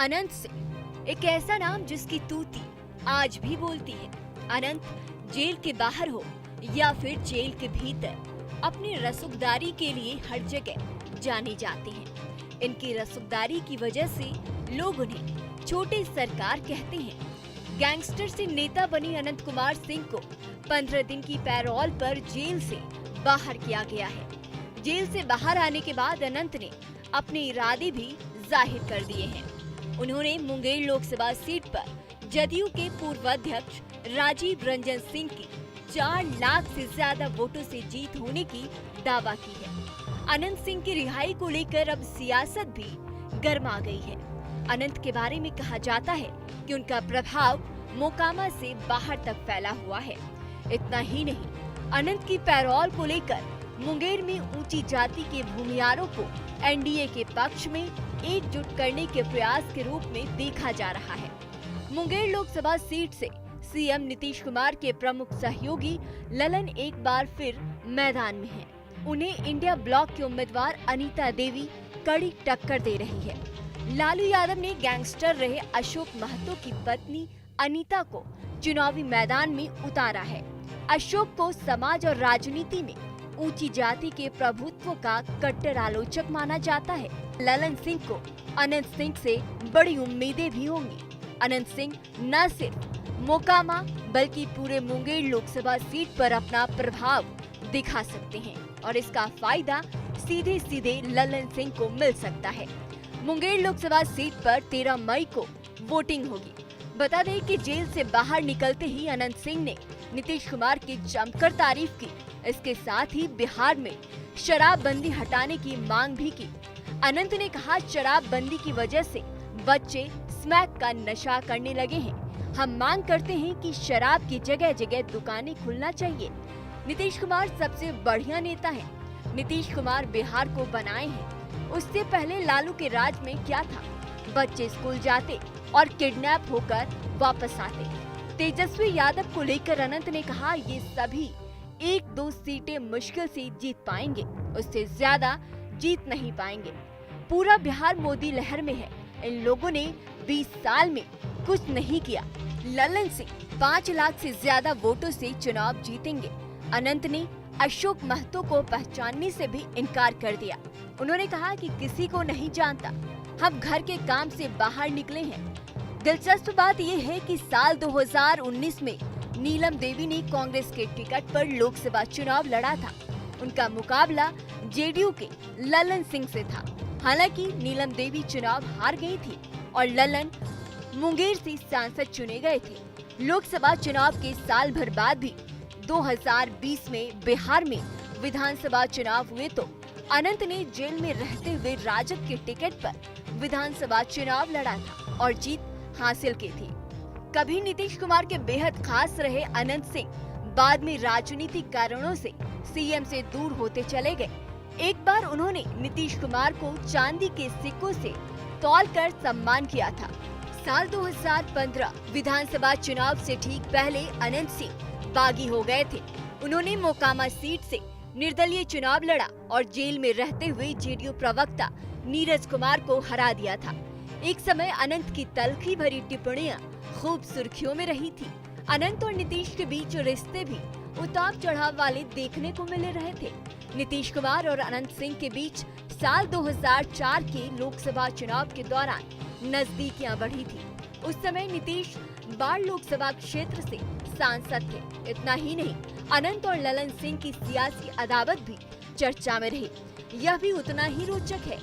अनंत सिंह एक ऐसा नाम जिसकी तूती आज भी बोलती है। अनंत जेल के बाहर हो या फिर जेल के भीतर अपनी रसूखदारी के लिए हर जगह जाने जाते हैं। इनकी रसूखदारी की वजह से लोग उन्हें छोटे सरकार कहते हैं। गैंगस्टर से नेता बनी अनंत कुमार सिंह को 15 दिन की पैरोल पर जेल से बाहर किया गया है। जेल से बाहर आने के बाद अनंत ने अपने इरादे भी जाहिर कर दिए हैं। उन्होंने मुंगेर लोकसभा सीट पर जदयू के पूर्व अध्यक्ष राजीव रंजन सिंह की 4 लाख से ज्यादा वोटों से जीत होने की दावा की है। अनंत सिंह की रिहाई को लेकर अब सियासत भी गर्मा गई है। अनंत के बारे में कहा जाता है कि उनका प्रभाव मोकामा से बाहर तक फैला हुआ है। इतना ही नहीं, अनंत की पैरोल को लेकर मुंगेर में ऊंची जाति के भूमियारों को एनडीए के पक्ष में एकजुट करने के प्रयास के रूप में देखा जा रहा है। मुंगेर लोकसभा सीट से सीएम नीतीश कुमार के प्रमुख सहयोगी ललन एक बार फिर मैदान में हैं। उन्हें इंडिया ब्लॉक के उम्मीदवार अनीता देवी कड़ी टक्कर दे रही है। लालू यादव ने गैंगस्टर रहे अशोक महतो की पत्नी अनीता को चुनावी मैदान में उतारा है। अशोक को समाज और राजनीति में ऊंची जाति के प्रभुत्व का कट्टर आलोचक माना जाता है। ललन सिंह को अनंत सिंह से बड़ी उम्मीदें भी होंगी। अनंत सिंह न सिर्फ मोकामा बल्कि पूरे मुंगेर लोकसभा सीट पर अपना प्रभाव दिखा सकते हैं और इसका फायदा सीधे सीधे ललन सिंह को मिल सकता है। मुंगेर लोकसभा सीट पर 13 मई को वोटिंग होगी। बता दें कि जेल से बाहर निकलते ही अनंत सिंह ने नीतीश कुमार की जमकर तारीफ की। इसके साथ ही बिहार में शराबबंदी हटाने की मांग भी की। अनंत ने कहा, शराबबंदी की वजह से बच्चे स्मैक का नशा करने लगे हैं। हम मांग करते हैं कि शराब की जगह जगह दुकानें खुलना चाहिए। नीतीश कुमार सबसे बढ़िया नेता हैं। नीतीश कुमार बिहार को बनाए हैं। उससे पहले लालू के राज में क्या था? बच्चे स्कूल जाते और किडनैप होकर वापस आते। तेजस्वी यादव को लेकर अनंत ने कहा, ये सभी 1-2 सीटें मुश्किल से जीत पाएंगे, उससे ज्यादा जीत नहीं पाएंगे। पूरा बिहार मोदी लहर में है। इन लोगों ने 20 साल में कुछ नहीं किया। ललन सिंह 5 लाख से ज्यादा वोटों से चुनाव जीतेंगे। अनंत ने अशोक महतो को पहचानने से भी इनकार कर दिया। उन्होंने कहा कि किसी को नहीं जानता, हम घर के काम से बाहर निकले हैं। दिलचस्प बात यह है कि साल 2019 में नीलम देवी ने कांग्रेस के टिकट पर लोकसभा चुनाव लड़ा था। उनका मुकाबला जेडीयू के ललन सिंह से था। हालांकि नीलम देवी चुनाव हार गई थी और ललन मुंगेर से सांसद चुने गए थे। लोकसभा चुनाव के साल भर बाद भी 2020 में बिहार में विधानसभा चुनाव हुए तो अनंत ने जेल में रहते हुए राजद के टिकट पर विधानसभा चुनाव लड़ा था और जीत हासिल की थी। कभी नीतीश कुमार के बेहद खास रहे अनंत सिंह बाद में राजनीतिक कारणों से सीएम से दूर होते चले गए। एक बार उन्होंने नीतीश कुमार को चांदी के सिक्कों से तौलकर सम्मान किया था। साल 2015 विधानसभा चुनाव से ठीक पहले अनंत सिंह बागी हो गए थे। उन्होंने मोकामा सीट से निर्दलीय चुनाव लड़ा और जेल में रहते हुए जेडीयू प्रवक्ता नीरज कुमार को हरा दिया था। एक समय अनंत की तल्खी भरी टिप्पणियां खूब सुर्खियों में रही थी। अनंत और नीतीश के बीच रिश्ते भी उतार चढ़ाव वाले देखने को मिल रहे थे। नीतीश कुमार और अनंत सिंह के बीच साल 2004 के लोकसभा चुनाव के दौरान नजदीकियां बढ़ी थी। उस समय नीतीश बाढ़ लोकसभा क्षेत्र से सांसद थे। इतना ही नहीं, अनंत और ललन सिंह की सियासी अदावत भी चर्चा में रही। यह भी उतना ही रोचक है।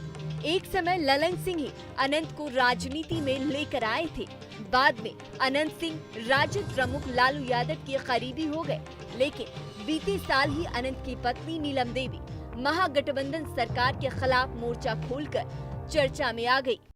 एक समय ललन सिंह ही अनंत को राजनीति में लेकर आए थे। बाद में अनंत सिंह राजद प्रमुख लालू यादव के करीबी हो गए, लेकिन बीते साल ही अनंत की पत्नी नीलम देवी महागठबंधन सरकार के खिलाफ मोर्चा खोलकर चर्चा में आ गई।